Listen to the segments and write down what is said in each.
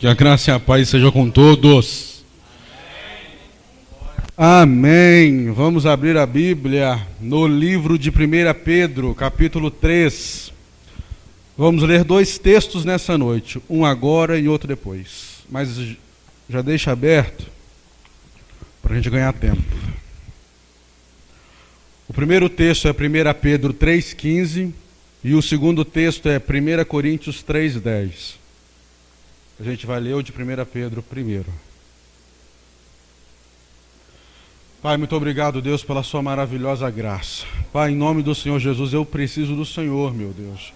Que a graça e a paz seja com todos. Amém. Vamos abrir a Bíblia no livro de 1 Pedro, capítulo 3. Vamos ler dois textos nessa noite, um agora e outro depois. Mas já deixa aberto para a gente ganhar tempo. O primeiro texto é 1 Pedro 3,15 e o segundo texto é 1 Coríntios 3,10. A gente vai ler o de 1 Pedro primeiro. Pai, muito obrigado, Deus, pela sua maravilhosa graça. Pai, em nome do Senhor Jesus, eu preciso do Senhor, meu Deus.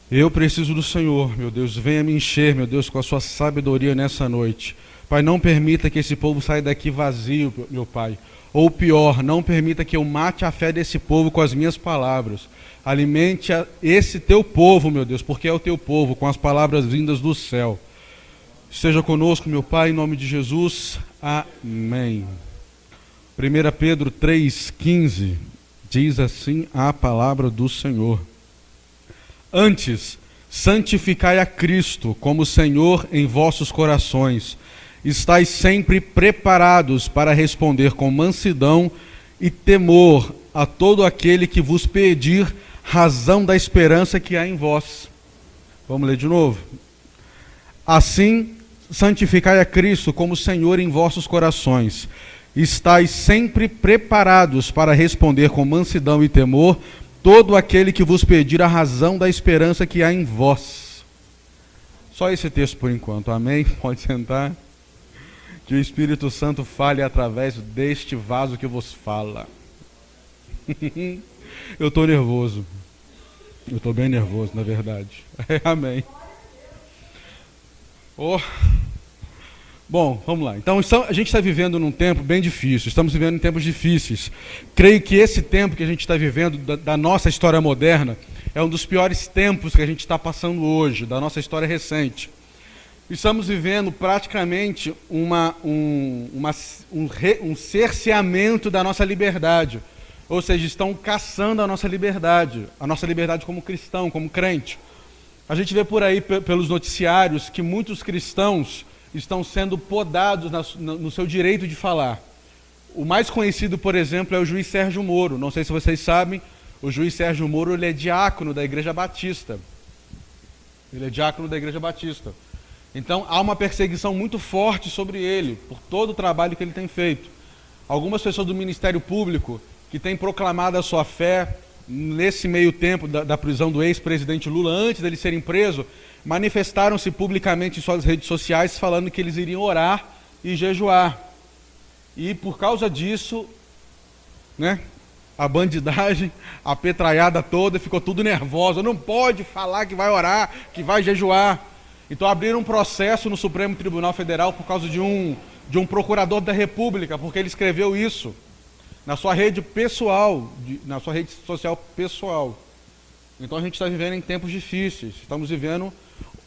Eu preciso do Senhor, meu Deus. Venha me encher, meu Deus, com a sua sabedoria nessa noite. Pai, não permita que esse povo saia daqui vazio, meu Pai. Ou pior, não permita que eu mate a fé desse povo com as minhas palavras. Alimente esse teu povo, meu Deus, porque é o teu povo, com as palavras vindas do céu. Esteja conosco, meu Pai, em nome de Jesus. Amém. 1 Pedro 3,15 diz assim a palavra do Senhor. Antes, santificai a Cristo como Senhor em vossos corações. Estais sempre preparados para responder com mansidão e temor a todo aquele que vos pedir razão da esperança que há em vós. Vamos ler de novo. Assim, santificai a Cristo como Senhor em vossos corações. Estais sempre preparados para responder com mansidão e temor todo aquele que vos pedir a razão da esperança que há em vós. Só esse texto por enquanto, amém? Pode sentar. Que o Espírito Santo fale através deste vaso que vos fala. Eu estou nervoso. Eu estou bem nervoso, na verdade. Amém. Oh. Bom, vamos lá. Então, a gente está vivendo num tempo bem difícil. Estamos vivendo em tempos difíceis. Creio que esse tempo que a gente está vivendo da nossa história moderna é um dos piores tempos que a gente está passando hoje, da nossa história recente. Estamos vivendo praticamente um cerceamento da nossa liberdade. Ou seja, estão caçando a nossa liberdade como cristão, como crente. A gente vê por aí, pelos noticiários, que muitos cristãos estão sendo podados no seu direito de falar. O mais conhecido, por exemplo, é o juiz Sérgio Moro. Não sei se vocês sabem, o juiz Sérgio Moro ele é diácono da Igreja Batista. Então, há uma perseguição muito forte sobre ele, por todo o trabalho que ele tem feito. Algumas pessoas do Ministério Público, que têm proclamado a sua fé, nesse meio tempo da prisão do ex-presidente Lula, antes dele ser preso, manifestaram-se publicamente em suas redes sociais, falando que eles iriam orar e jejuar. E por causa disso, a bandidagem, a petraiada toda, ficou tudo nervosa. Não pode falar que vai orar, que vai jejuar. Então abriram um processo no Supremo Tribunal Federal por causa de um procurador da República, porque ele escreveu isso na sua rede pessoal, na sua rede social pessoal. Então a gente está vivendo em tempos difíceis. Estamos vivendo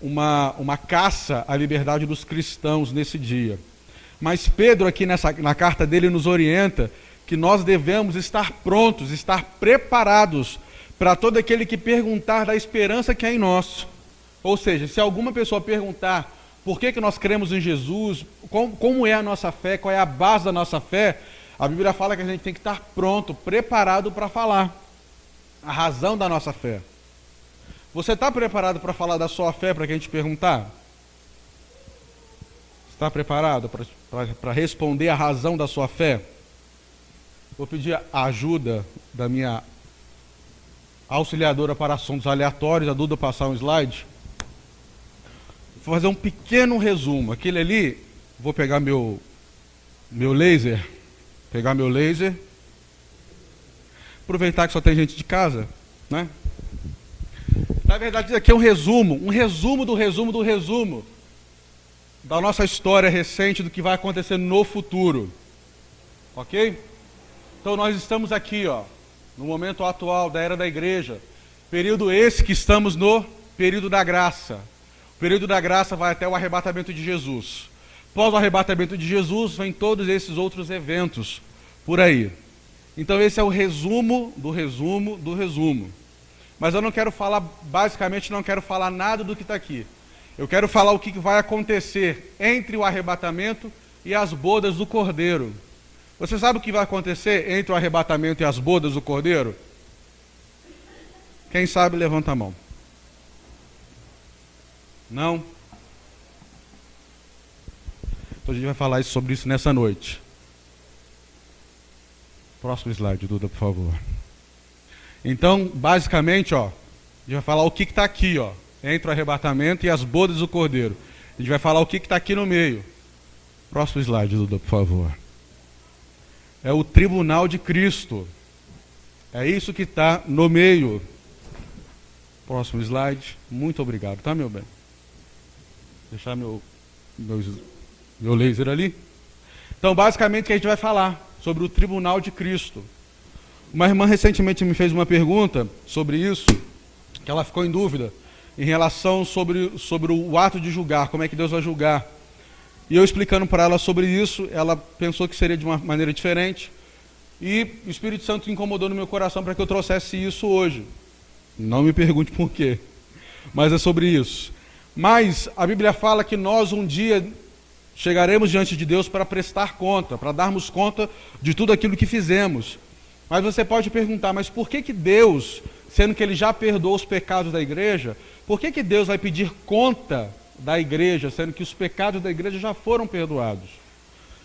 uma caça à liberdade dos cristãos nesse dia. Mas Pedro aqui na carta dele nos orienta que nós devemos estar prontos, estar preparados para todo aquele que perguntar da esperança que há em nós. Ou seja, se alguma pessoa perguntar por que nós cremos em Jesus, como é a nossa fé, qual é a base da nossa fé, a Bíblia fala que a gente tem que estar pronto, preparado para falar a razão da nossa fé. Você está preparado para falar da sua fé para quem te perguntar? Está preparado para responder a razão da sua fé? Vou pedir a ajuda da minha auxiliadora para assuntos aleatórios, a Duda, passar um slide. Vou fazer um pequeno resumo. Aquele ali, vou pegar meu laser. Aproveitar que só tem gente de casa, né? Na verdade, isso aqui é um resumo do resumo da nossa história recente, do que vai acontecer no futuro. Ok? Então nós estamos aqui, no momento atual da era da igreja. Período esse que estamos no período da graça. O período da graça vai até o arrebatamento de Jesus. Após o arrebatamento de Jesus, vem todos esses outros eventos por aí. Então esse é o resumo do resumo. Mas eu não quero falar, basicamente não quero falar nada do que está aqui. Eu quero falar o que vai acontecer entre o arrebatamento e as bodas do Cordeiro. Você sabe o que vai acontecer entre o arrebatamento e as bodas do Cordeiro? Quem sabe, levanta a mão. Não? Então a gente vai falar sobre isso nessa noite. Próximo slide, Duda, por favor. Então, basicamente, a gente vai falar o que está aqui, entre o arrebatamento e as bodas do Cordeiro. A gente vai falar o que está aqui no meio. Próximo slide, Duda, por favor. É o tribunal de Cristo. É isso que está no meio. Próximo slide. Muito obrigado, tá, meu bem? Deixar meu laser ali. Então, basicamente, o que a gente vai falar sobre o tribunal de Cristo. Uma irmã recentemente me fez uma pergunta sobre isso, que ela ficou em dúvida, em relação sobre o ato de julgar, como é que Deus vai julgar. E eu explicando para ela sobre isso, ela pensou que seria de uma maneira diferente, e o Espírito Santo incomodou no meu coração para que eu trouxesse isso hoje. Não me pergunte por quê, mas é sobre isso. Mas a Bíblia fala que nós um dia chegaremos diante de Deus para prestar conta, para darmos conta de tudo aquilo que fizemos. Mas você pode perguntar, mas por que Deus, sendo que Ele já perdoou os pecados da igreja, por que Deus vai pedir conta da igreja, sendo que os pecados da igreja já foram perdoados?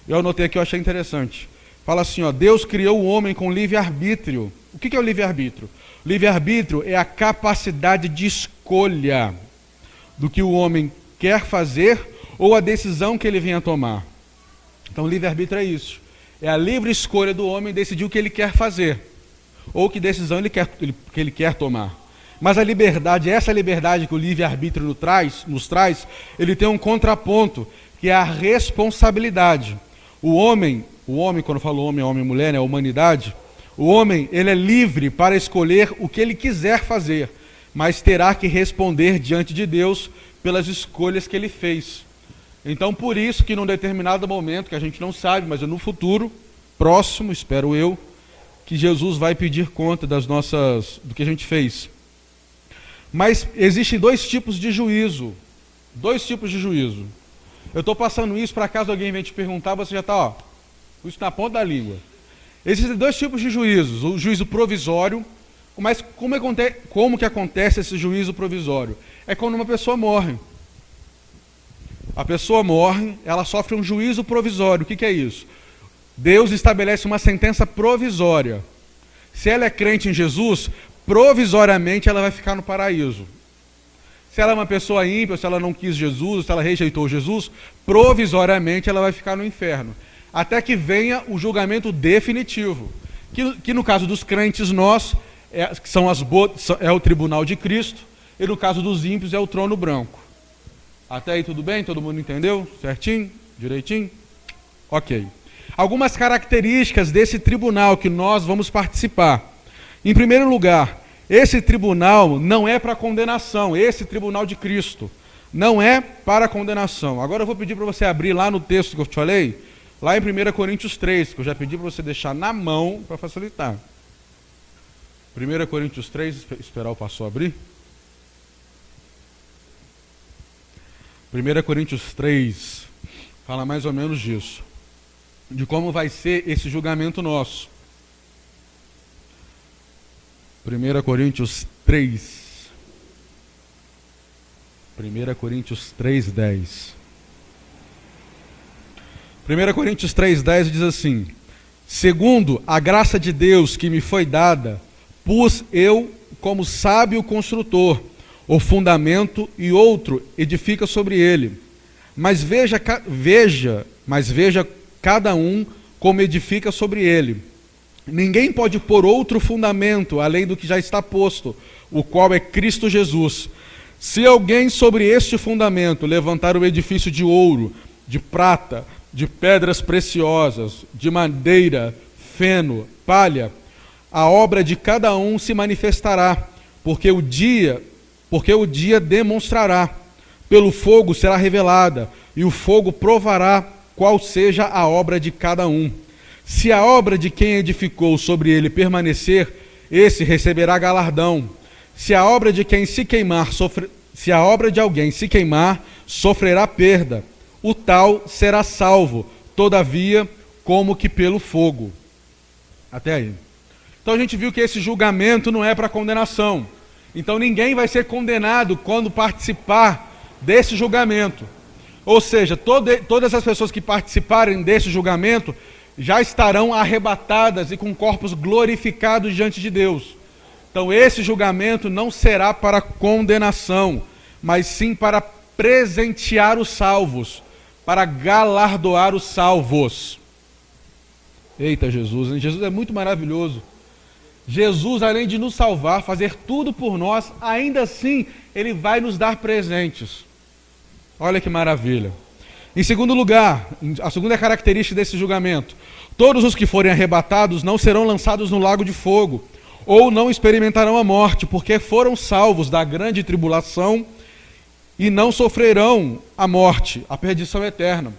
Eu anotei aqui, eu achei interessante. Fala assim, Deus criou o homem com livre-arbítrio. O que é o livre-arbítrio? Livre-arbítrio é a capacidade de escolha do que o homem quer fazer ou a decisão que ele venha tomar. Então, livre-arbítrio é isso. É a livre escolha do homem decidir o que ele quer fazer, ou que decisão que ele quer tomar. Mas a liberdade, essa liberdade que o livre-arbítrio nos traz, ele tem um contraponto, que é a responsabilidade. O homem, quando eu falo homem e mulher, né, a humanidade, o homem, ele é livre para escolher o que ele quiser fazer, mas terá que responder diante de Deus pelas escolhas que ele fez. Então, por isso que num determinado momento, que a gente não sabe, mas no futuro, próximo, espero eu, que Jesus vai pedir conta do que a gente fez. Mas existem dois tipos de juízo. Dois tipos de juízo. Eu estou passando isso para caso alguém venha te perguntar, você já está, com isso na ponta da língua. Existem dois tipos de juízos. O juízo provisório, mas como que acontece esse juízo provisório? É quando uma pessoa morre. A pessoa morre, ela sofre um juízo provisório. O que é isso? Deus estabelece uma sentença provisória. Se ela é crente em Jesus, provisoriamente ela vai ficar no paraíso. Se ela é uma pessoa ímpia, se ela não quis Jesus, se ela rejeitou Jesus, provisoriamente ela vai ficar no inferno. Até que venha o julgamento definitivo. Que no caso dos crentes é o tribunal de Cristo, e no caso dos ímpios é o trono branco. Até aí tudo bem? Todo mundo entendeu? Certinho? Direitinho? Ok. Algumas características desse tribunal que nós vamos participar. Em primeiro lugar, esse tribunal não é para condenação. Esse tribunal de Cristo não é para condenação. Agora eu vou pedir para você abrir lá no texto que eu te falei, lá em 1 Coríntios 3, que eu já pedi para você deixar na mão para facilitar. 1 Coríntios 3, esperar o pastor abrir. 1 Coríntios 3 fala mais ou menos disso, de como vai ser esse julgamento nosso. 1 Coríntios 3. 1 Coríntios 3:10. 1 Coríntios 3:10 diz assim: segundo a graça de Deus que me foi dada, pus eu como sábio construtor o fundamento e outro edifica sobre ele. Mas veja cada um como edifica sobre ele. Ninguém pode pôr outro fundamento além do que já está posto, o qual é Cristo Jesus. Se alguém sobre este fundamento levantar um edifício de ouro, de prata, de pedras preciosas, de madeira, feno, palha, a obra de cada um se manifestará, porque o dia demonstrará, pelo fogo será revelada, e o fogo provará qual seja a obra de cada um. Se a obra de quem edificou sobre ele permanecer, esse receberá galardão. Se a obra de quem se queimar se a obra de alguém se queimar, sofrerá perda. O tal será salvo, todavia, como que pelo fogo. Até aí. Então a gente viu que esse julgamento não é para condenação. Então ninguém vai ser condenado quando participar desse julgamento. Ou seja, todas as pessoas que participarem desse julgamento já estarão arrebatadas e com corpos glorificados diante de Deus. Então esse julgamento não será para condenação, mas sim para presentear os salvos, para galardoar os salvos. Eita Jesus, hein? Jesus é muito maravilhoso. Jesus, além de nos salvar, fazer tudo por nós, ainda assim, Ele vai nos dar presentes. Olha que maravilha. Em segundo lugar, a segunda característica desse julgamento: todos os que forem arrebatados não serão lançados no lago de fogo, ou não experimentarão a morte, porque foram salvos da grande tribulação e não sofrerão a morte, a perdição eterna.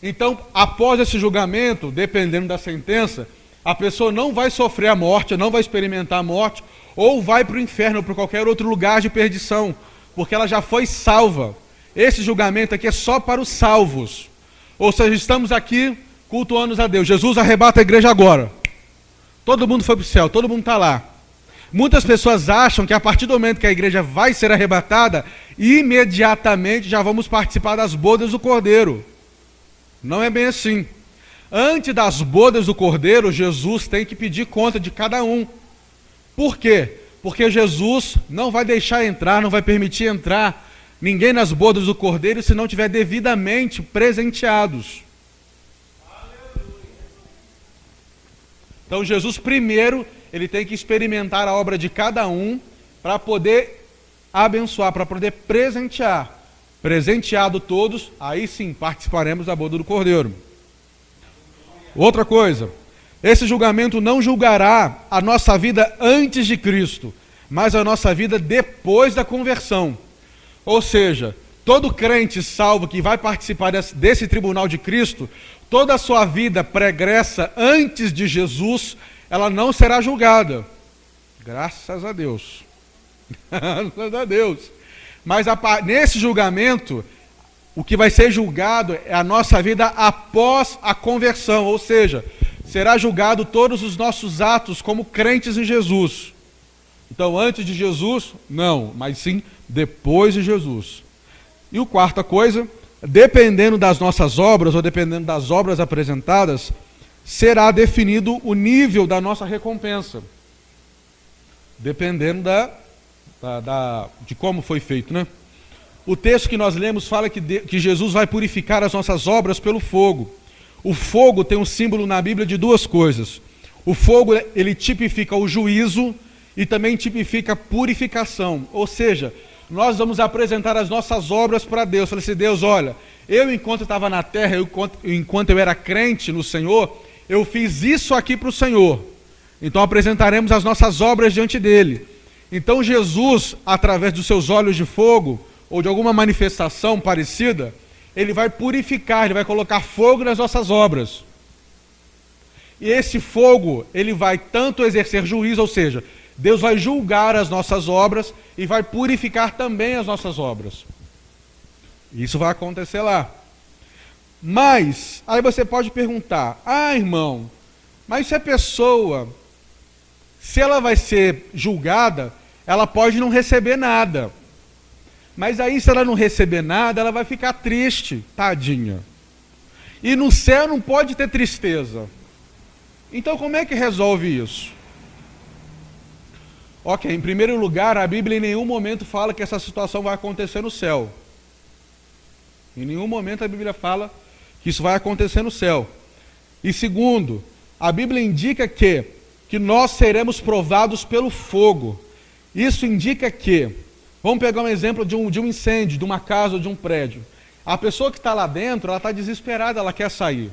Então, após esse julgamento, dependendo da sentença, a pessoa não vai sofrer a morte, não vai experimentar a morte, ou vai para o inferno, ou para qualquer outro lugar de perdição, porque ela já foi salva. Esse julgamento aqui é só para os salvos. Ou seja, estamos aqui cultuando a Deus. Jesus arrebata a igreja agora. Todo mundo foi para o céu, todo mundo está lá. Muitas pessoas acham que a partir do momento que a igreja vai ser arrebatada, imediatamente já vamos participar das bodas do Cordeiro. Não é bem assim. Antes das bodas do Cordeiro, Jesus tem que pedir conta de cada um. Por quê? Porque Jesus não vai deixar entrar, não vai permitir entrar ninguém nas bodas do Cordeiro se não tiver devidamente presenteados. Então Jesus primeiro, ele tem que experimentar a obra de cada um para poder abençoar, para poder presentear. Presenteado todos, aí sim participaremos da boda do Cordeiro. Outra coisa, esse julgamento não julgará a nossa vida antes de Cristo, mas a nossa vida depois da conversão. Ou seja, todo crente salvo que vai participar desse tribunal de Cristo, toda a sua vida pregressa antes de Jesus, ela não será julgada. Graças a Deus. Graças a Deus. Mas nesse julgamento, o que vai ser julgado é a nossa vida após a conversão, ou seja, será julgado todos os nossos atos como crentes em Jesus. Então, antes de Jesus, não, mas sim depois de Jesus. E a quarta coisa, dependendo das nossas obras, ou dependendo das obras apresentadas, será definido o nível da nossa recompensa. Dependendo de como foi feito, né? O texto que nós lemos fala que Jesus vai purificar as nossas obras pelo fogo. O fogo tem um símbolo na Bíblia de duas coisas. O fogo, ele tipifica o juízo e também tipifica a purificação. Ou seja, nós vamos apresentar as nossas obras para Deus. Falei assim, Deus, olha, eu enquanto estava na terra, enquanto eu era crente no Senhor, eu fiz isso aqui para o Senhor. Então apresentaremos as nossas obras diante dele. Então Jesus, através dos seus olhos de fogo, ou de alguma manifestação parecida, ele vai purificar, ele vai colocar fogo nas nossas obras. E esse fogo, ele vai tanto exercer juízo, ou seja, Deus vai julgar as nossas obras e vai purificar também as nossas obras. Isso vai acontecer lá. Mas, aí você pode perguntar, irmão, mas se a pessoa, se ela vai ser julgada, ela pode não receber nada. Mas aí, se ela não receber nada, ela vai ficar triste, tadinha. E no céu não pode ter tristeza. Então, como é que resolve isso? Ok, em primeiro lugar, a Bíblia em nenhum momento fala que essa situação vai acontecer no céu. Em nenhum momento a Bíblia fala que isso vai acontecer no céu. E segundo, a Bíblia indica que nós seremos provados pelo fogo. Isso indica que, vamos pegar um exemplo de um incêndio, de uma casa ou de um prédio. A pessoa que está lá dentro, ela está desesperada, ela quer sair.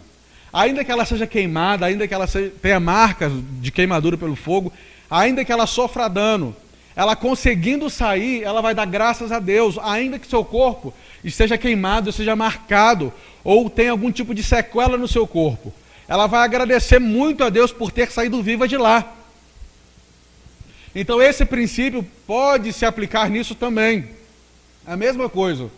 Ainda que ela seja queimada, ainda que ela tenha marcas de queimadura pelo fogo, ainda que ela sofra dano, ela conseguindo sair, ela vai dar graças a Deus, ainda que seu corpo esteja queimado, seja marcado, ou tenha algum tipo de sequela no seu corpo. Ela vai agradecer muito a Deus por ter saído viva de lá. Então esse princípio pode se aplicar nisso também. A mesma coisa.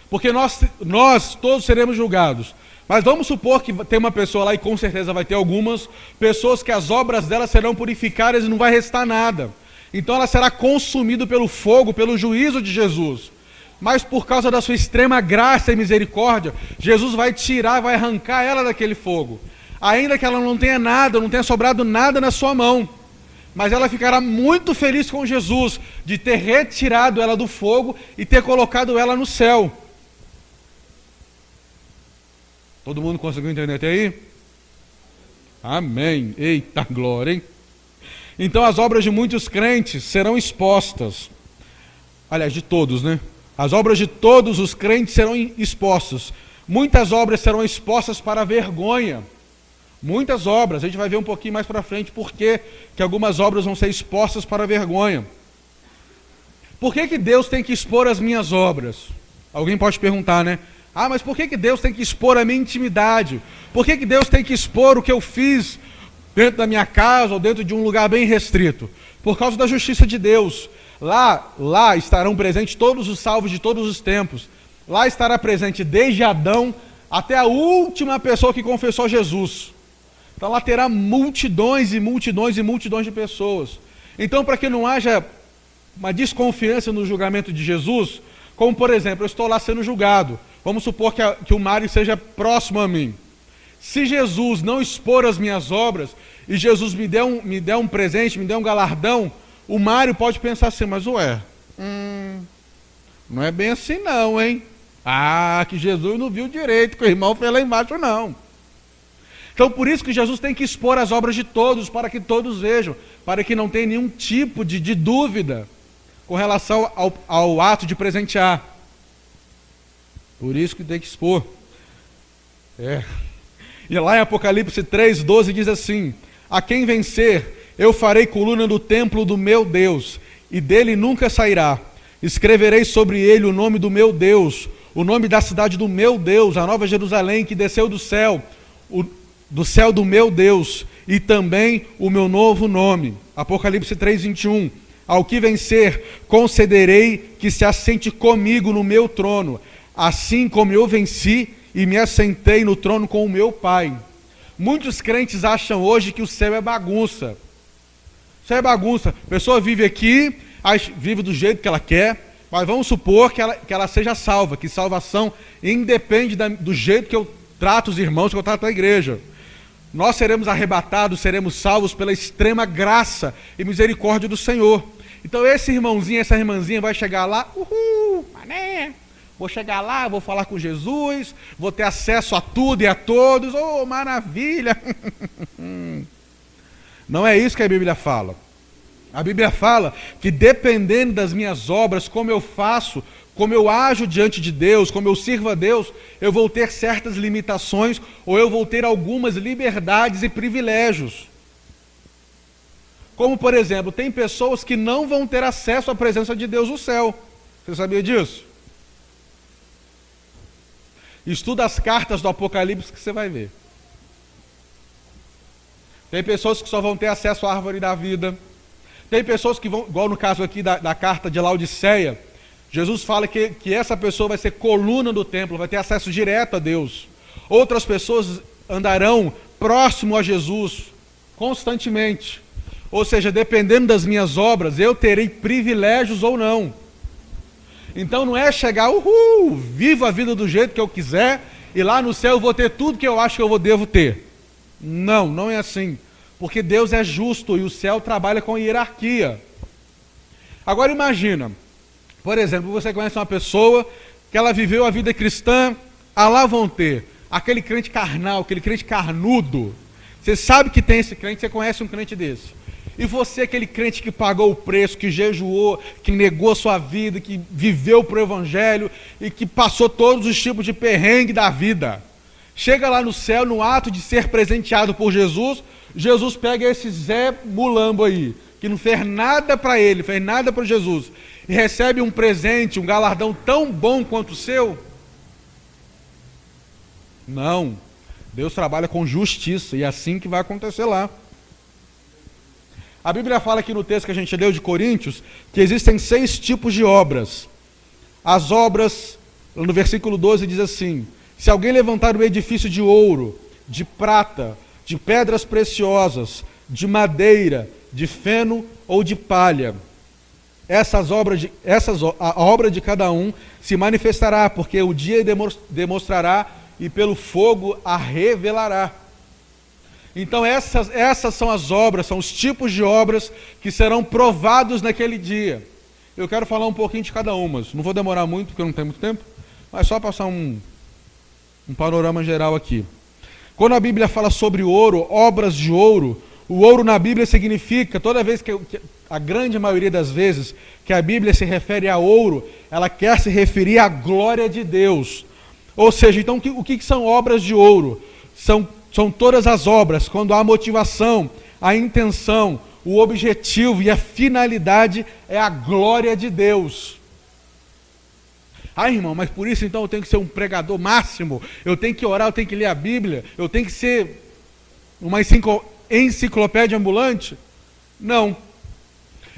Porque nós todos seremos julgados. Mas vamos supor que tem uma pessoa lá, e com certeza vai ter algumas pessoas que as obras dela serão purificadas e não vai restar nada. Então ela será consumida pelo fogo, pelo juízo de Jesus. Mas por causa da sua extrema graça e misericórdia, Jesus vai tirar, vai arrancar ela daquele fogo. Ainda que ela não tenha nada, não tenha sobrado nada na sua mão. Mas ela ficará muito feliz com Jesus de ter retirado ela do fogo e ter colocado ela no céu. Todo mundo conseguiu entender até aí? Amém. Eita glória, hein? Então as obras de muitos crentes serão expostas. Aliás, de todos, né? As obras de todos os crentes serão expostas. Muitas obras serão expostas para a vergonha. Muitas obras. A gente vai ver um pouquinho mais para frente por que algumas obras vão ser expostas para a vergonha. Por que Deus tem que expor as minhas obras? Alguém pode perguntar, né? Ah, mas por que Deus tem que expor a minha intimidade? Por que Deus tem que expor o que eu fiz dentro da minha casa ou dentro de um lugar bem restrito? Por causa da justiça de Deus. Lá estarão presentes todos os salvos de todos os tempos. Lá estará presente desde Adão até a última pessoa que confessou Jesus. Então lá terá multidões e multidões e multidões de pessoas. Então, para que não haja uma desconfiança no julgamento de Jesus, como por exemplo, eu estou lá sendo julgado. Vamos supor que o Mário seja próximo a mim. Se Jesus não expor as minhas obras, e Jesus me der um presente, me der um galardão, o Mário pode pensar assim, mas não é bem assim não, hein? Ah, que Jesus não viu direito, que o irmão foi lá embaixo não. Então por isso que Jesus tem que expor as obras de todos, para que todos vejam, para que não tenha nenhum tipo de dúvida com relação ao ato de presentear. Por isso que tem que expor. E lá em Apocalipse 3:12 diz assim: a quem vencer, eu farei coluna do templo do meu Deus, e dele nunca sairá. Escreverei sobre ele o nome do meu Deus, o nome da cidade do meu Deus, a nova Jerusalém que desceu do céu do meu Deus, e também o meu novo nome. Apocalipse 3:21. Ao que vencer, concederei que se assente comigo no meu trono, assim como eu venci e me assentei no trono com o meu Pai. Muitos crentes acham hoje que o céu é bagunça. O céu é bagunça. A pessoa vive aqui, vive do jeito que ela quer, mas vamos supor que ela seja salva, que salvação independe do jeito que eu trato os irmãos, que eu trato a igreja. Nós seremos arrebatados, seremos salvos pela extrema graça e misericórdia do Senhor. Então esse irmãozinho, essa irmãzinha vai chegar lá, mané, vou chegar lá, vou falar com Jesus, vou ter acesso a tudo e a todos, maravilha. Não é isso que a Bíblia fala. A Bíblia fala que dependendo das minhas obras, como eu faço, como eu ajo diante de Deus, como eu sirvo a Deus, eu vou ter certas limitações, ou eu vou ter algumas liberdades e privilégios. Como, por exemplo, tem pessoas que não vão ter acesso à presença de Deus no céu. Você sabia disso? Estuda as cartas do Apocalipse que você vai ver. Tem pessoas que só vão ter acesso à árvore da vida. Tem pessoas que vão, igual no caso aqui da carta de Laodiceia, Jesus fala que essa pessoa vai ser coluna do templo, vai ter acesso direto a Deus. Outras pessoas andarão próximo a Jesus constantemente. Ou seja, dependendo das minhas obras, eu terei privilégios ou não. Então não é chegar, vivo a vida do jeito que eu quiser, e lá no céu eu vou ter tudo que eu acho que eu devo ter. Não, não é assim. Porque Deus é justo e o céu trabalha com hierarquia. Agora imagina, por exemplo, você conhece uma pessoa que ela viveu a vida cristã, lá vão ter aquele crente carnal, aquele crente carnudo. Você sabe que tem esse crente, você conhece um crente desse. E você, aquele crente que pagou o preço, que jejuou, que negou a sua vida, que viveu pro Evangelho e que passou todos os tipos de perrengue da vida. Chega lá no céu, no ato de ser presenteado por Jesus, Jesus pega esse Zé Mulambo aí, que não fez nada para ele, fez nada para Jesus, e recebe um presente, um galardão tão bom quanto o seu? Não. Deus trabalha com justiça, e é assim que vai acontecer lá. A Bíblia fala aqui no texto que a gente leu de Coríntios, que existem 6 tipos de obras. as obras, no versículo 12 diz assim: se alguém levantar um edifício de ouro, de prata, de pedras preciosas, de madeira, de feno ou de palha, a obra de cada um se manifestará, porque o dia demonstrará e pelo fogo a revelará. Então essas são as obras, são os tipos de obras que serão provados naquele dia. Eu quero falar um pouquinho de cada uma, não vou demorar muito porque eu não tenho muito tempo, mas só passar um panorama geral aqui. Quando a Bíblia fala sobre ouro, obras de ouro, o ouro na Bíblia significa, toda vez que a grande maioria das vezes que a Bíblia se refere a ouro, ela quer se referir à glória de Deus. Ou seja, então o que são obras de ouro? São todas as obras, quando a motivação, a intenção, o objetivo e a finalidade é a glória de Deus. Ah, irmão, mas por isso então eu tenho que ser um pregador máximo, eu tenho que orar, eu tenho que ler a Bíblia, eu tenho que ser uma enciclopédia ambulante? Não.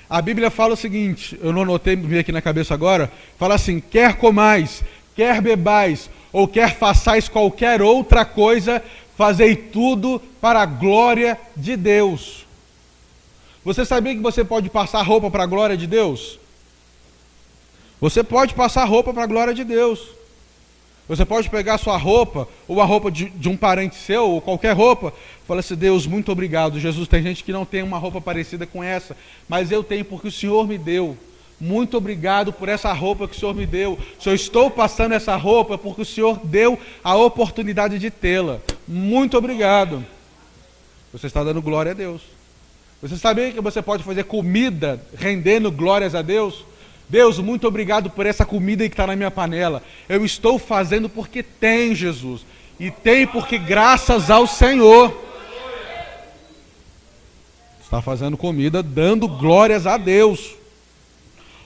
A Bíblia fala o seguinte, eu não anotei, me veio aqui na cabeça agora, fala assim: quer comais, quer bebais, ou quer façais qualquer outra coisa, fazei tudo para a glória de Deus. Você sabia que você pode passar roupa para a glória de Deus? Você pode passar roupa para a glória de Deus. Você pode pegar a sua roupa, ou a roupa de um parente seu, ou qualquer roupa, e falar assim: Deus, muito obrigado. Jesus, tem gente que não tem uma roupa parecida com essa, mas eu tenho porque o Senhor me deu. Muito obrigado por essa roupa que o Senhor me deu. Se eu estou passando essa roupa porque o Senhor deu a oportunidade de tê-la. Muito obrigado. Você está dando glória a Deus. Você sabia que você pode fazer comida rendendo glórias a Deus? Deus, muito obrigado por essa comida que está na minha panela. Eu estou fazendo porque tem, Jesus. E tem porque graças ao Senhor. Está fazendo comida dando glórias a Deus.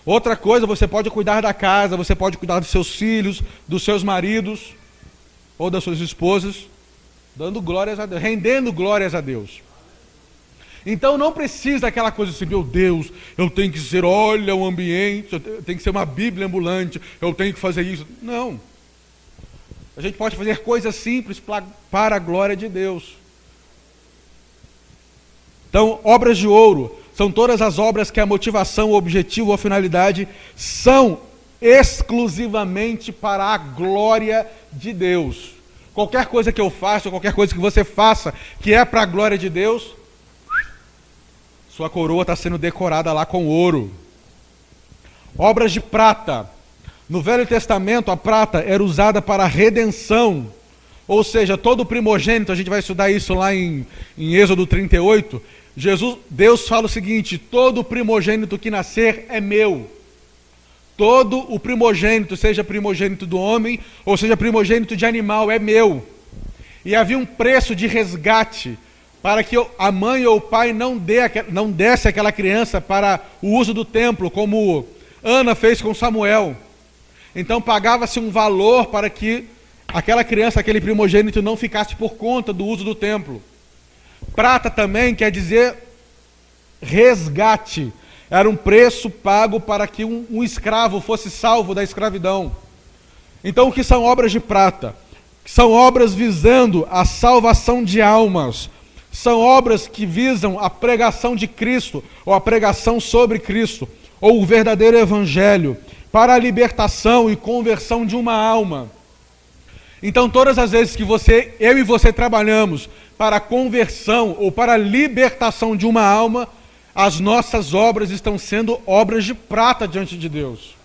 Outra coisa, você pode cuidar da casa, você pode cuidar dos seus filhos, dos seus maridos, ou das suas esposas, dando glórias a Deus, rendendo glórias a Deus. Então não precisa aquela coisa assim: meu Deus, eu tenho que ser, olha o ambiente, eu tenho que ser uma Bíblia ambulante, eu tenho que fazer isso. Não. A gente pode fazer coisas simples para a glória de Deus. Então, obras de ouro são todas as obras que a motivação, o objetivo ou a finalidade são exclusivamente para a glória de Deus. Qualquer coisa que eu faça, qualquer coisa que você faça que é para a glória de Deus, sua coroa está sendo decorada lá com ouro. Obras de prata. No Velho Testamento, a prata era usada para a redenção. Ou seja, todo primogênito, a gente vai estudar isso lá em Êxodo 38. Deus fala o seguinte: todo primogênito que nascer é meu. Todo o primogênito, seja primogênito do homem, ou seja primogênito de animal, é meu. E havia um preço de resgate, para que a mãe ou o pai não desse aquela criança para o uso do templo, como Ana fez com Samuel. Então pagava-se um valor para que aquela criança, aquele primogênito, não ficasse por conta do uso do templo. Prata também quer dizer resgate. Era um preço pago para que um escravo fosse salvo da escravidão. Então o que são obras de prata? São obras visando a salvação de almas. São obras que visam a pregação de Cristo, ou a pregação sobre Cristo, ou o verdadeiro evangelho, para a libertação e conversão de uma alma. Então todas as vezes que eu e você trabalhamos para a conversão ou para a libertação de uma alma, as nossas obras estão sendo obras de prata diante de Deus.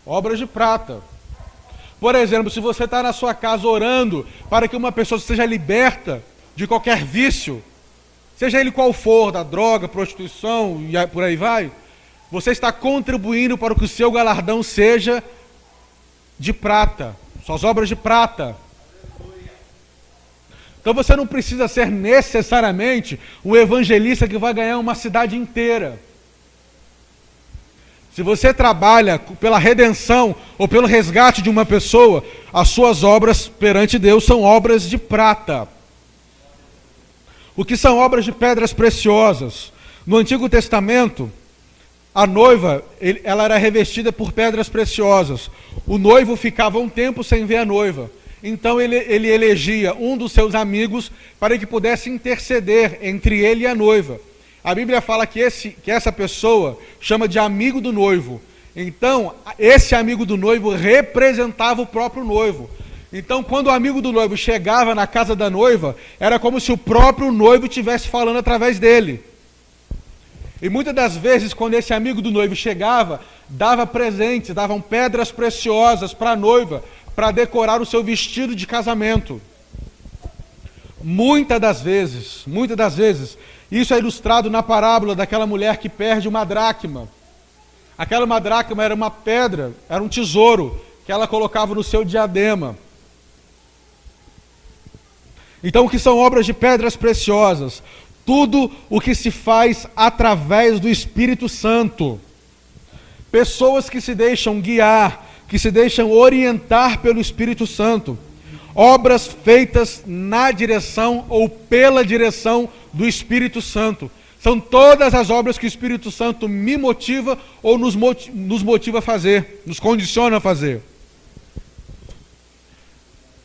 Obras de prata. Por exemplo, se você está na sua casa orando para que uma pessoa seja liberta de qualquer vício, seja ele qual for, da droga, prostituição e por aí vai, você está contribuindo para que o seu galardão seja de prata, suas obras de prata. Então você não precisa ser necessariamente um evangelista que vai ganhar uma cidade inteira. Se você trabalha pela redenção ou pelo resgate de uma pessoa, as suas obras perante Deus são obras de prata. O que são obras de pedras preciosas? No Antigo Testamento, a noiva, ela era revestida por pedras preciosas. O noivo ficava um tempo sem ver a noiva. Então ele elegia um dos seus amigos para que pudesse interceder entre ele e a noiva. A Bíblia fala que essa pessoa chama de amigo do noivo. Então, esse amigo do noivo representava o próprio noivo. Então, quando o amigo do noivo chegava na casa da noiva, era como se o próprio noivo estivesse falando através dele. E muitas das vezes, quando esse amigo do noivo chegava, dava presentes, davam pedras preciosas para a noiva, para decorar o seu vestido de casamento. Muitas das vezes, isso é ilustrado na parábola daquela mulher que perde uma dracma. Aquela uma dracma era uma pedra, era um tesouro que ela colocava no seu diadema. Então, o que são obras de pedras preciosas? Tudo o que se faz através do Espírito Santo. Pessoas que se deixam guiar, que se deixam orientar pelo Espírito Santo. Obras feitas na direção ou pela direção do Espírito Santo. São todas as obras que o Espírito Santo me motiva ou nos motiva a fazer, nos condiciona a fazer.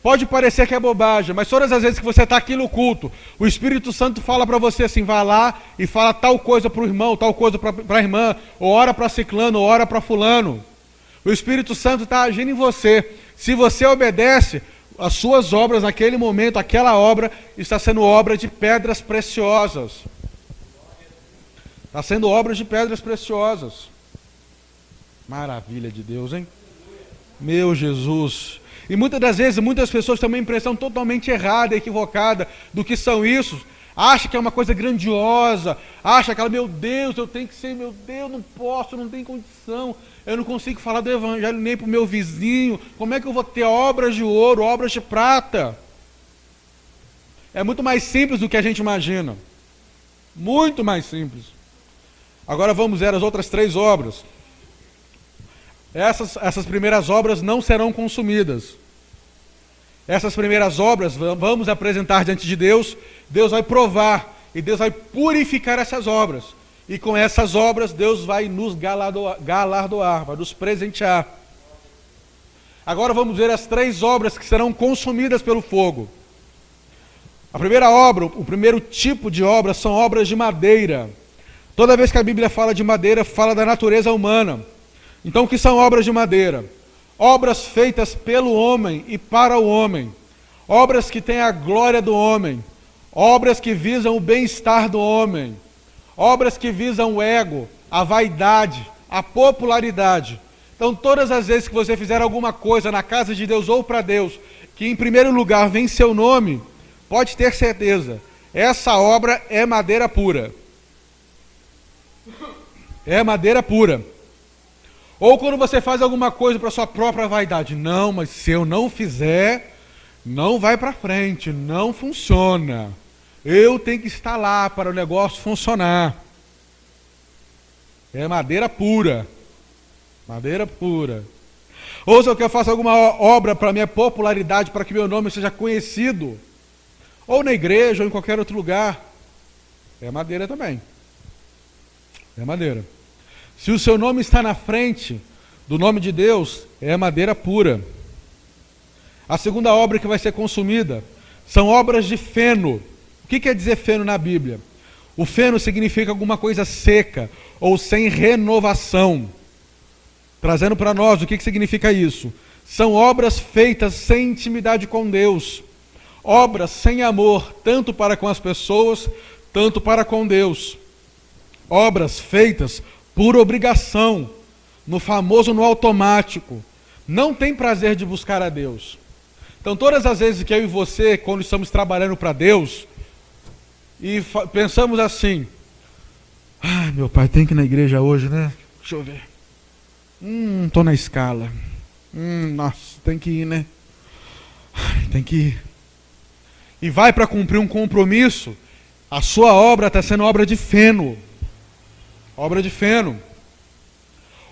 Pode parecer que é bobagem, mas todas as vezes que você está aqui no culto, o Espírito Santo fala para você assim, vai lá e fala tal coisa para o irmão, tal coisa para a irmã, ou ora para ciclano, ou ora para fulano. O Espírito Santo está agindo em você. Se você obedece, as suas obras naquele momento, aquela obra está sendo obra de pedras preciosas. Está sendo obras de pedras preciosas. Maravilha de Deus, hein? Meu Jesus. E muitas das vezes, muitas pessoas têm uma impressão totalmente errada, equivocada do que são isso. Acha que é uma coisa grandiosa. Acha que, meu Deus, eu tenho que ser, meu Deus, não posso, não tenho condição. Eu não consigo falar do evangelho nem para o meu vizinho. Como é que eu vou ter obras de ouro, obras de prata? É muito mais simples do que a gente imagina. Muito mais simples. Agora vamos ver as outras 3 obras. Essas primeiras obras não serão consumidas. Essas primeiras obras vamos apresentar diante de Deus. Deus vai provar e Deus vai purificar essas obras. E com essas obras Deus vai nos galardoar, vai nos presentear. Agora vamos ver as 3 obras que serão consumidas pelo fogo. A primeira obra, o primeiro tipo de obra são obras de madeira. Toda vez que a Bíblia fala de madeira, fala da natureza humana. Então, o que são obras de madeira? Obras feitas pelo homem e para o homem. Obras que têm a glória do homem. Obras que visam o bem-estar do homem. Obras que visam o ego, a vaidade, a popularidade. Então, todas as vezes que você fizer alguma coisa na casa de Deus ou para Deus, que em primeiro lugar vem seu nome, pode ter certeza, essa obra é madeira pura. É madeira pura. Ou quando você faz alguma coisa para sua própria vaidade. Não, mas se eu não fizer, não vai para frente, não funciona. Eu tenho que estar lá para o negócio funcionar. É madeira pura. Madeira pura. Ou se eu faço alguma obra para minha popularidade, para que meu nome seja conhecido, ou na igreja, ou em qualquer outro lugar, é madeira também. É madeira. Se o seu nome está na frente do nome de Deus, é madeira pura. A segunda obra que vai ser consumida são obras de feno. O que quer dizer feno na Bíblia? O feno significa alguma coisa seca ou sem renovação. Trazendo para nós o que significa isso. São obras feitas sem intimidade com Deus. Obras sem amor, tanto para com as pessoas, tanto para com Deus. Obras feitas por obrigação, no automático. Não tem prazer de buscar a Deus. Então, todas as vezes que eu e você, quando estamos trabalhando para Deus, e pensamos assim, meu pai tem que ir na igreja hoje, né? Deixa eu ver. Estou na escala. Nossa, tem que ir, né? Tem que ir. E vai para cumprir um compromisso, a sua obra está sendo obra de feno. Obra de feno.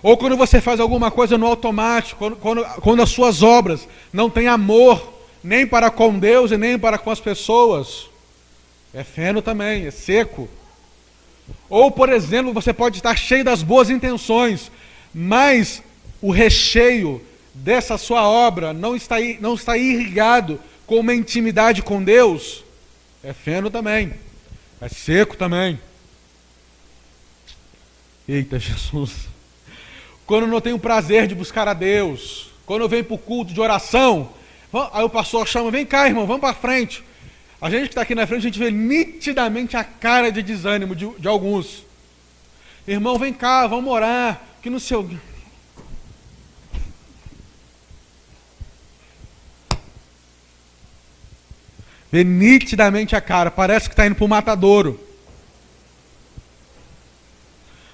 Ou quando você faz alguma coisa no automático, quando as suas obras não têm amor, nem para com Deus e nem para com as pessoas, é feno também, é seco. Ou, por exemplo, você pode estar cheio das boas intenções, mas o recheio dessa sua obra não está irrigado com uma intimidade com Deus, é feno também, é seco também. Eita Jesus! Quando eu não tenho prazer de buscar a Deus, quando eu venho para o culto de oração, aí o pastor chama, vem cá irmão, vamos para frente. A gente que está aqui na frente, a gente vê nitidamente a cara de desânimo de alguns. Irmão, vem cá, vamos orar, que no seu... Vê nitidamente a cara, parece que está indo para o matadouro.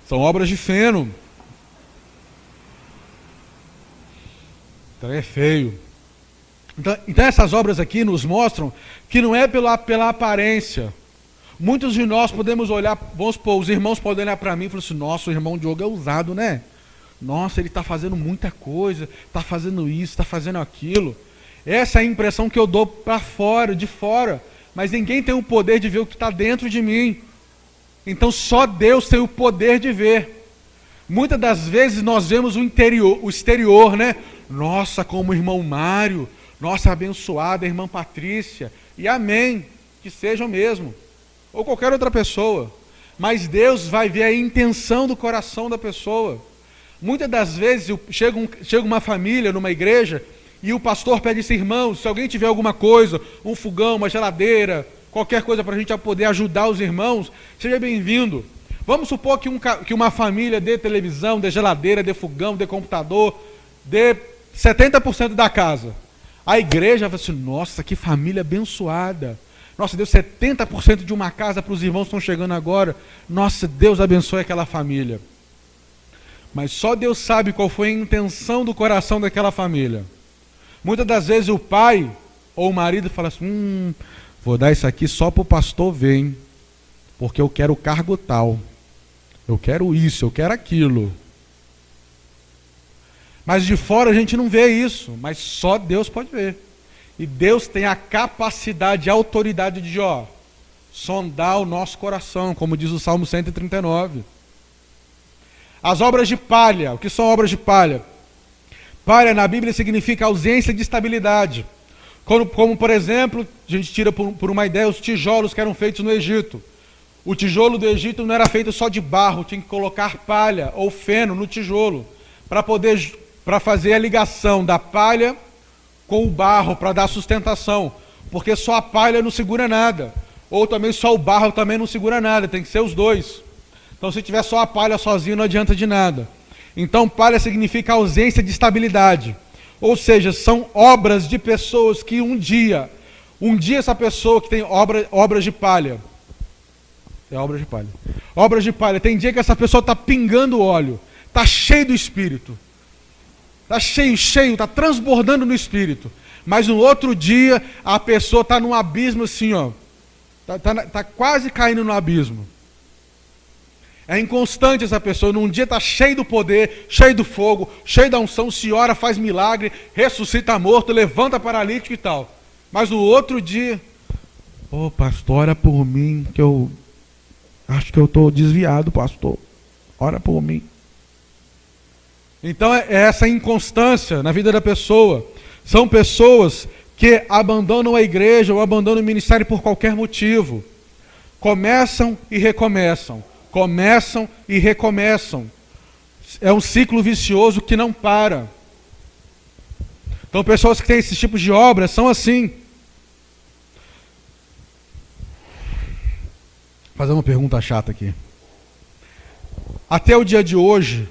São obras de feno. Então é feio. Então essas obras aqui nos mostram que não é pela aparência. Muitos de nós podemos olhar, vamos supor, os irmãos podem olhar para mim e falar assim, nossa, o irmão Diogo é ousado, né? Nossa, ele está fazendo muita coisa, está fazendo isso, está fazendo aquilo. Essa é a impressão que eu dou para fora, de fora. Mas ninguém tem o poder de ver o que está dentro de mim. Então só Deus tem o poder de ver. Muitas das vezes nós vemos o exterior, né? Nossa, como o irmão Mário, nossa, abençoada irmã Patrícia, e amém, que sejam mesmo, ou qualquer outra pessoa, mas Deus vai ver a intenção do coração da pessoa. Muitas das vezes chega uma família numa igreja, e o pastor pede assim, irmão, se alguém tiver alguma coisa, um fogão, uma geladeira, qualquer coisa para a gente poder ajudar os irmãos, seja bem-vindo. Vamos supor que uma família dê televisão, dê geladeira, dê fogão, dê computador, dê 70% da casa. A igreja vai assim, nossa, que família abençoada. Nossa, deu 70% de uma casa para os irmãos que estão chegando agora. Nossa, Deus abençoe aquela família. Mas só Deus sabe qual foi a intenção do coração daquela família. Muitas das vezes o pai ou o marido fala assim, vou dar isso aqui só para o pastor ver, hein? Porque eu quero o cargo tal. Eu quero isso, eu quero aquilo. Mas de fora a gente não vê isso, mas só Deus pode ver. E Deus tem a capacidade, a autoridade de sondar o nosso coração, como diz o Salmo 139. As obras de palha, o que são obras de palha? Palha na Bíblia significa ausência de estabilidade. Como por exemplo, a gente tira por uma ideia os tijolos que eram feitos no Egito. O tijolo do Egito não era feito só de barro, tinha que colocar palha ou feno no tijolo, para fazer a ligação da palha com o barro, para dar sustentação, porque só a palha não segura nada, ou também só o barro também não segura nada, tem que ser os dois. Então se tiver só a palha sozinho não adianta de nada. Então palha significa ausência de estabilidade, ou seja, são obras de pessoas que um dia essa pessoa que tem obras de palha, obras de palha, tem dia que essa pessoa está pingando óleo, está cheio do Espírito, está cheio, está transbordando no Espírito, mas no outro dia a pessoa está num abismo assim, está quase caindo no abismo. É inconstante essa pessoa, num dia está cheio do poder, cheio do fogo, cheio da unção, se ora, faz milagre, ressuscita morto, levanta paralítico e tal. Mas no outro dia, pastor, ora por mim, que eu acho que eu estou desviado, pastor. Ora por mim. Então é essa inconstância na vida da pessoa. São pessoas que abandonam a igreja ou abandonam o ministério por qualquer motivo. Começam e recomeçam. Começam e recomeçam. É um ciclo vicioso que não para. Então pessoas que têm esses tipos de obras são assim. Vou fazer uma pergunta chata aqui. Até o dia de hoje,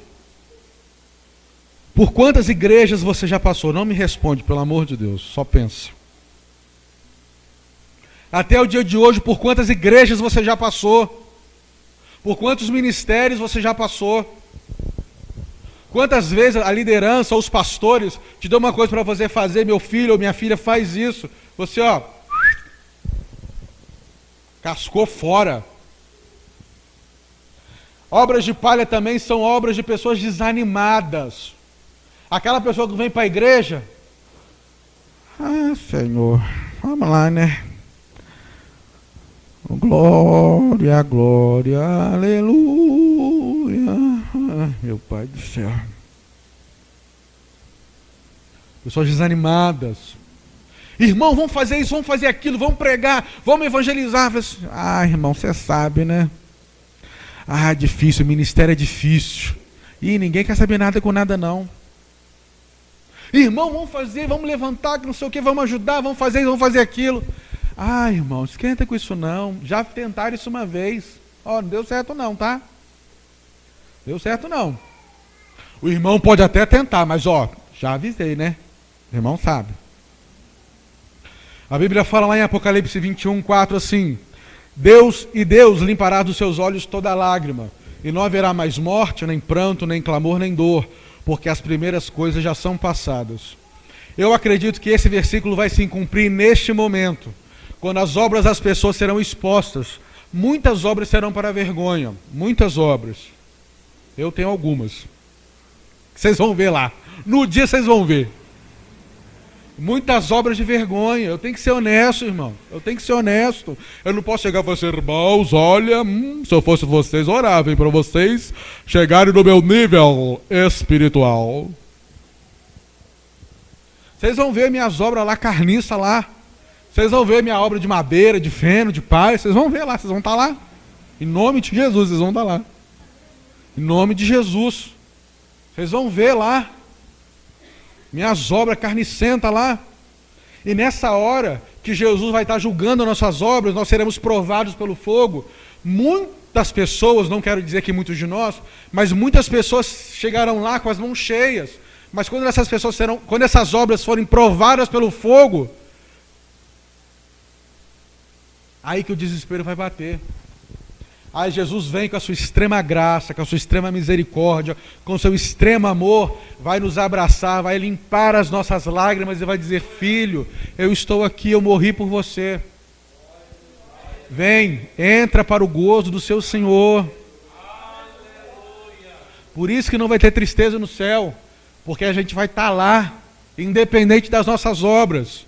por quantas igrejas você já passou? Não me responde, pelo amor de Deus, só pensa. Até o dia de hoje, por quantas igrejas você já passou? Por quantos ministérios você já passou? Quantas vezes a liderança ou os pastores te dão uma coisa para você fazer, meu filho ou minha filha faz isso, você cascou fora. Obras de palha também são obras de pessoas desanimadas. Aquela pessoa que vem para a igreja, Senhor, vamos lá, né? Glória, glória, aleluia. Ai, meu Pai do céu. Pessoas desanimadas. Irmão, vamos fazer isso, vamos fazer aquilo, vamos pregar, vamos evangelizar. Ah, irmão, você sabe, né? Ah, difícil, o ministério é difícil. Ih, ninguém quer saber nada com nada, não. Irmão, vamos fazer, vamos levantar, que não sei o que, vamos ajudar, vamos fazer isso, vamos fazer aquilo. Ah, irmão, esquenta com isso não. Já tentaram isso uma vez. Ó, não deu certo não, tá? Deu certo não. O irmão pode até tentar, mas ó, já avisei, né? O irmão sabe. A Bíblia fala lá em Apocalipse 21, 4 assim: Deus limpará dos seus olhos toda lágrima, e não haverá mais morte, nem pranto, nem clamor, nem dor, porque as primeiras coisas já são passadas. Eu acredito que esse versículo vai se cumprir neste momento, quando as obras das pessoas serão expostas. Muitas obras serão para vergonha, muitas obras. Eu tenho algumas. Vocês vão ver lá. No dia vocês vão ver. Muitas obras de vergonha. Eu tenho que ser honesto, irmão. Eu tenho que ser honesto. Eu não posso chegar e falar assim, irmãos, olha, se eu fosse vocês, orava para vocês chegarem no meu nível espiritual. Vocês vão ver minhas obras lá, carniça lá. Vocês vão ver minha obra de madeira, de feno, de pau. Vocês vão ver lá, vocês vão estar lá. Em nome de Jesus, vocês vão estar lá. Em nome de Jesus. Vocês vão ver lá. Minhas obras carnicentas lá. E nessa hora que Jesus vai estar julgando nossas obras, nós seremos provados pelo fogo. Muitas pessoas, não quero dizer que muitos de nós, mas muitas pessoas chegarão lá com as mãos cheias. Mas quando essas obras forem provadas pelo fogo, aí que o desespero vai bater. Aí Jesus vem com a sua extrema graça, com a sua extrema misericórdia, com o seu extremo amor, vai nos abraçar, vai limpar as nossas lágrimas e vai dizer, filho, eu estou aqui, eu morri por você. Vem, entra para o gozo do seu Senhor. Por isso que não vai ter tristeza no céu, porque a gente vai estar lá, independente das nossas obras.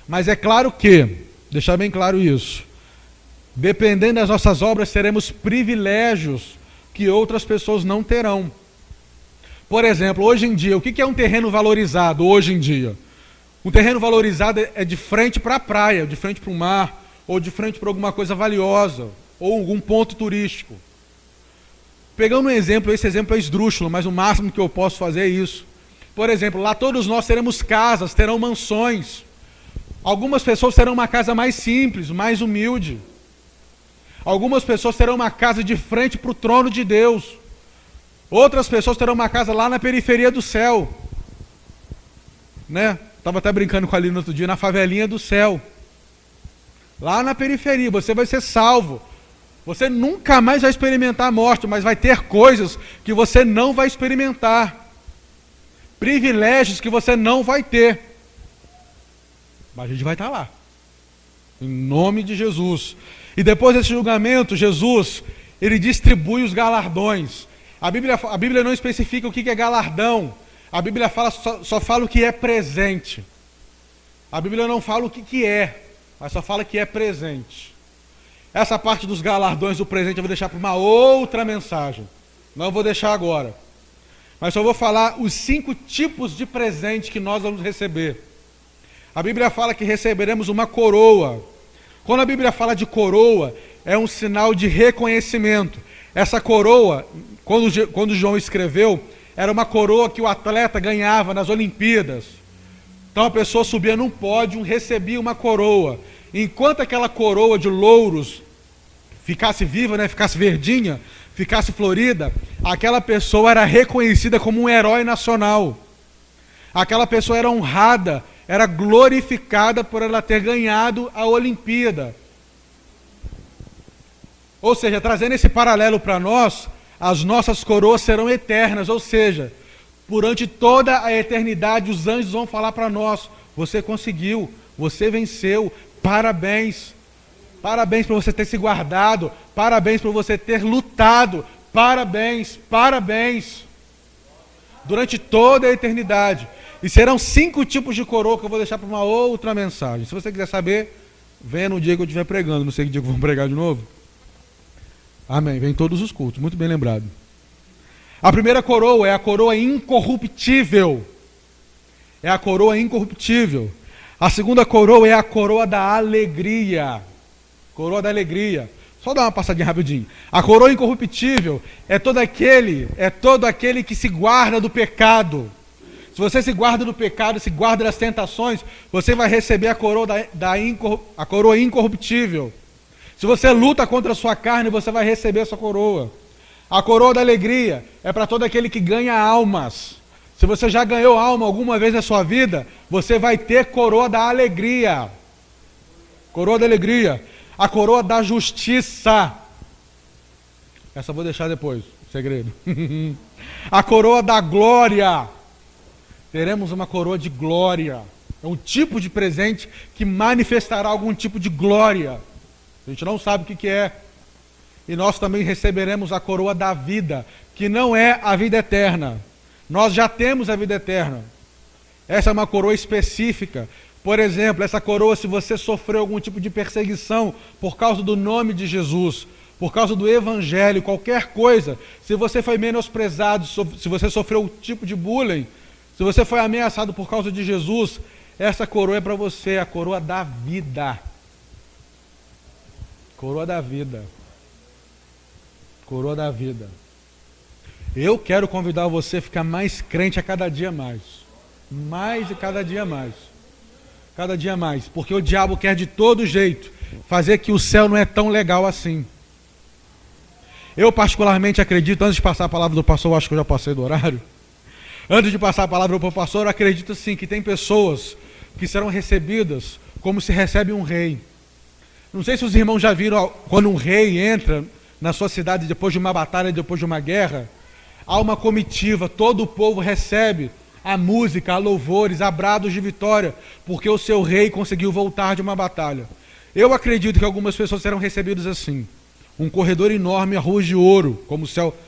Mas é claro que, deixar bem claro isso, dependendo das nossas obras, teremos privilégios que outras pessoas não terão. Por exemplo, hoje em dia, o que é um terreno valorizado hoje em dia? Um terreno valorizado é de frente para a praia, de frente para o mar, ou de frente para alguma coisa valiosa, ou algum ponto turístico. Pegando um exemplo, esse exemplo é esdrúxulo, mas o máximo que eu posso fazer é isso. Por exemplo, lá todos nós teremos casas, terão mansões. Algumas pessoas terão uma casa mais simples, mais humilde. Algumas pessoas terão uma casa de frente para o trono de Deus. Outras pessoas terão uma casa lá na periferia do céu. Né? Estava até brincando com a Aline no outro dia, na favelinha do céu. Lá na periferia, você vai ser salvo. Você nunca mais vai experimentar a morte, mas vai ter coisas que você não vai experimentar. Privilégios que você não vai ter. Mas a gente vai estar lá. Em nome de Jesus. E depois desse julgamento, Jesus, ele distribui os galardões. A Bíblia não especifica o que é galardão. A Bíblia só fala o que é presente. A Bíblia não fala o que é, mas só fala que é presente. Essa parte dos galardões do presente eu vou deixar para uma outra mensagem. Não vou deixar agora. Mas só vou falar os 5 tipos de presente que nós vamos receber. A Bíblia fala que receberemos uma coroa. Quando a Bíblia fala de coroa, é um sinal de reconhecimento. Essa coroa, quando João escreveu, era uma coroa que o atleta ganhava nas Olimpíadas. Então a pessoa subia num pódio, recebia uma coroa. Enquanto aquela coroa de louros ficasse viva, né, ficasse verdinha, ficasse florida, aquela pessoa era reconhecida como um herói nacional. Aquela pessoa era honrada, era glorificada por ela ter ganhado a Olimpíada. Ou seja, trazendo esse paralelo para nós, as nossas coroas serão eternas, ou seja, durante toda a eternidade os anjos vão falar para nós, você conseguiu, você venceu, parabéns. Parabéns por você ter se guardado, parabéns por você ter lutado, parabéns, parabéns. Durante toda a eternidade. E serão 5 tipos de coroa que eu vou deixar para uma outra mensagem. Se você quiser saber, Venha no dia que eu estiver pregando, não sei que dia que eu vou pregar de novo. Amém. Vem todos os cultos, muito bem lembrado. A primeira coroa é a coroa incorruptível. É a coroa incorruptível. A segunda coroa é a coroa da alegria. Coroa da alegria. Só dar uma passadinha rapidinho. A coroa incorruptível é todo aquele que se guarda do pecado. Se você se guarda do pecado, se guarda das tentações, você vai receber a coroa incorruptível. Se você luta contra a sua carne, você vai receber essa coroa. A coroa da alegria é para todo aquele que ganha almas. Se você já ganhou alma alguma vez na sua vida, você vai ter coroa da alegria. Coroa da alegria. A coroa da justiça. Essa eu vou deixar depois, segredo. A coroa da glória. Teremos uma coroa de glória. É um tipo de presente que manifestará algum tipo de glória. A gente não sabe o que é. E nós também receberemos a coroa da vida, que não é a vida eterna. Nós já temos a vida eterna. Essa é uma coroa específica. Por exemplo, essa coroa, se você sofreu algum tipo de perseguição por causa do nome de Jesus, por causa do Evangelho, qualquer coisa, se você foi menosprezado, se você sofreu um tipo de bullying, se você foi ameaçado por causa de Jesus, essa coroa é para você, a coroa da vida. Coroa da vida. Coroa da vida. Eu quero convidar você a ficar mais crente a cada dia mais. Mais e cada dia mais. Cada dia mais. Porque o diabo quer de todo jeito fazer que o céu não é tão legal assim. Eu particularmente acredito, antes de passar a palavra do pastor, eu acho que eu já passei do horário. Antes de passar a palavra para o pastor, eu acredito sim que tem pessoas que serão recebidas como se recebe um rei. Não sei se os irmãos já viram quando um rei entra na sua cidade depois de uma batalha, depois de uma guerra, há uma comitiva, todo o povo recebe a música, a louvores, a brados de vitória, porque o seu rei conseguiu voltar de uma batalha. Eu acredito que algumas pessoas serão recebidas assim. Um corredor enorme, a ruas de ouro,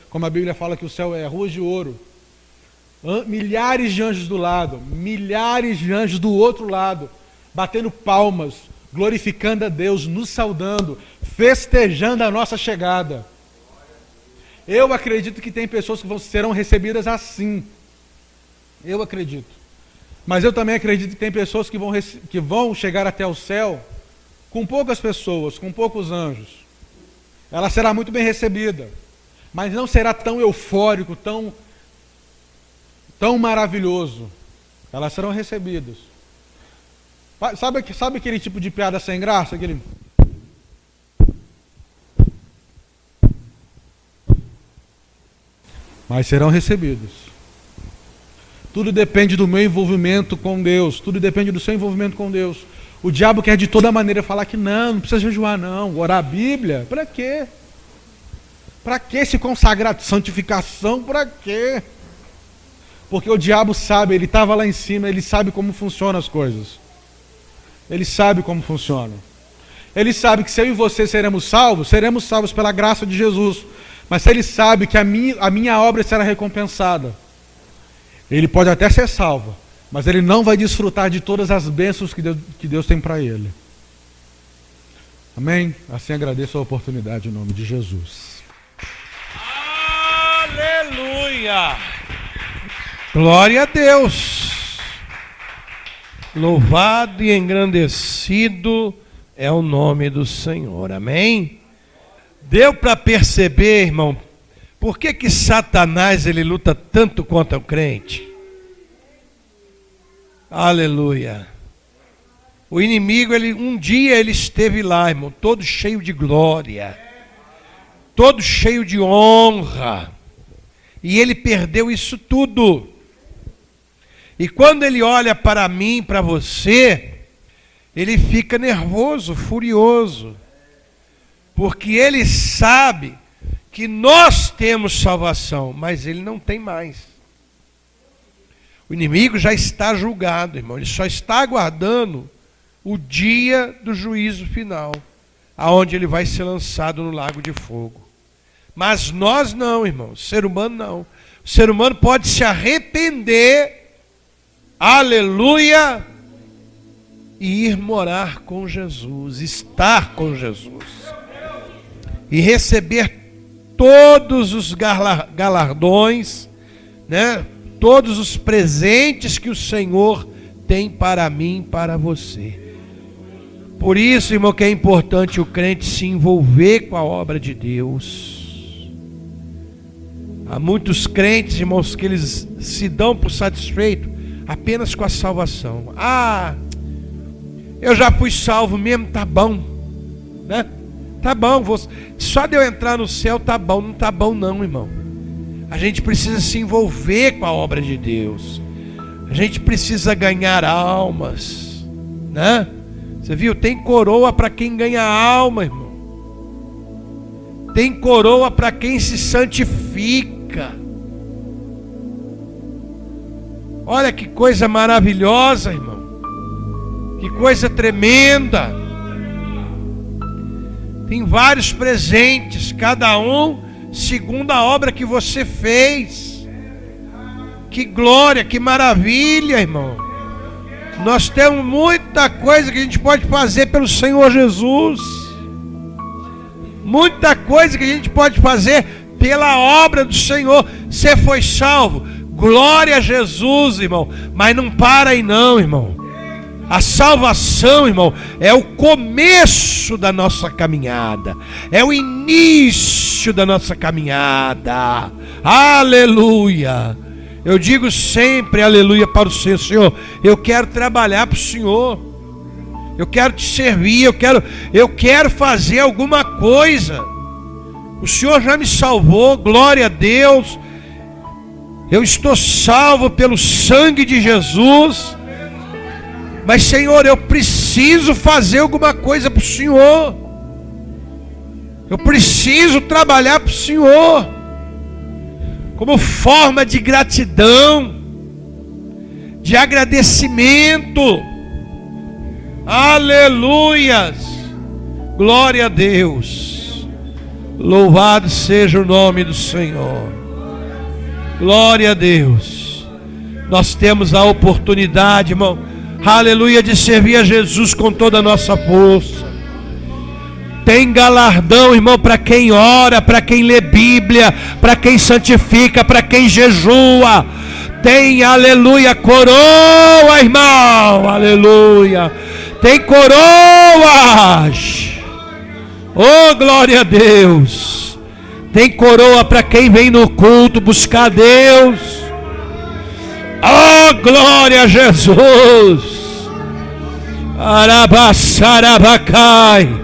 como a Bíblia fala que o céu é ruas de ouro. Milhares de anjos do lado, milhares de anjos do outro lado, batendo palmas, glorificando a Deus, nos saudando, festejando a nossa chegada. Eu acredito que tem pessoas que serão recebidas assim. Eu acredito. Mas eu também acredito que tem pessoas que vão chegar até o céu com poucas pessoas, com poucos anjos. Ela será muito bem recebida, mas não será tão eufórico, tão maravilhoso. Elas serão recebidas. Sabe aquele tipo de piada sem graça? Mas serão recebidos. Tudo depende do meu envolvimento com Deus. Tudo depende do seu envolvimento com Deus. O diabo quer de toda maneira falar que não precisa jejuar não. Orar a Bíblia, para quê? Para que se consagrar? Santificação, para quê? Porque o diabo sabe, ele estava lá em cima, ele sabe como funcionam as coisas. Ele sabe como funciona. Ele sabe que se eu e você seremos salvos pela graça de Jesus. Mas ele sabe que a minha obra será recompensada. Ele pode até ser salvo, mas ele não vai desfrutar de todas as bênçãos que Deus tem para ele. Amém? Assim agradeço a oportunidade em nome de Jesus. Aleluia! Glória a Deus! Louvado e engrandecido é o nome do Senhor. Amém? Deu para perceber, irmão, por que Satanás ele luta tanto contra o crente? Aleluia! O inimigo, um dia ele esteve lá, irmão, todo cheio de glória, todo cheio de honra, e ele perdeu isso tudo. E quando ele olha para mim, para você, ele fica nervoso, furioso, porque ele sabe que nós temos salvação, mas ele não tem mais. O inimigo já está julgado, irmão, ele só está aguardando o dia do juízo final, aonde ele vai ser lançado no lago de fogo. Mas nós não, irmão, o ser humano não. O ser humano pode se arrepender, aleluia, e ir morar com Jesus, estar com Jesus e receber todos os galardões, né? Todos os presentes que o Senhor tem para mim e para você. Por isso, irmão, que é importante o crente se envolver com a obra de Deus. Há muitos crentes, irmãos, que eles se dão por satisfeitos apenas com a salvação. Ah, eu já fui salvo mesmo, tá bom, né? Tá bom, só de eu entrar no céu tá bom. Não tá bom não, irmão. A gente precisa se envolver com a obra de Deus. A gente precisa ganhar almas, né? Você viu? Tem coroa para quem ganha alma, irmão. Tem coroa para quem se santifica. Olha que coisa maravilhosa, irmão. Que coisa tremenda. Tem vários presentes, cada um segundo a obra que você fez. Que glória, que maravilha, irmão. Nós temos muita coisa que a gente pode fazer pelo Senhor Jesus. Muita coisa que a gente pode fazer pela obra do Senhor. Você foi salvo, glória a Jesus, irmão. Mas não para aí não, irmão. A salvação, irmão, é o começo da nossa caminhada. É o início da nossa caminhada. Aleluia. Eu digo sempre aleluia para o Senhor. Senhor, eu quero trabalhar para o Senhor. Eu quero te servir, eu quero fazer alguma coisa. O Senhor já me salvou, glória a Deus. Eu estou salvo pelo sangue de Jesus. Mas, Senhor, eu preciso fazer alguma coisa para o Senhor. Eu preciso trabalhar para o Senhor. Como forma de gratidão, de agradecimento. Aleluias. Glória a Deus. Louvado seja o nome do Senhor. Glória a Deus. Nós temos a oportunidade, irmão, aleluia, de servir a Jesus com toda a nossa força. Tem galardão, irmão, para quem ora, para quem lê Bíblia, para quem santifica, para quem jejua. Tem, aleluia, coroa, irmão, aleluia. Tem coroas. Oh, glória a Deus. Tem coroa para quem vem no culto buscar Deus. Oh, glória a Jesus. Arabassarabacai.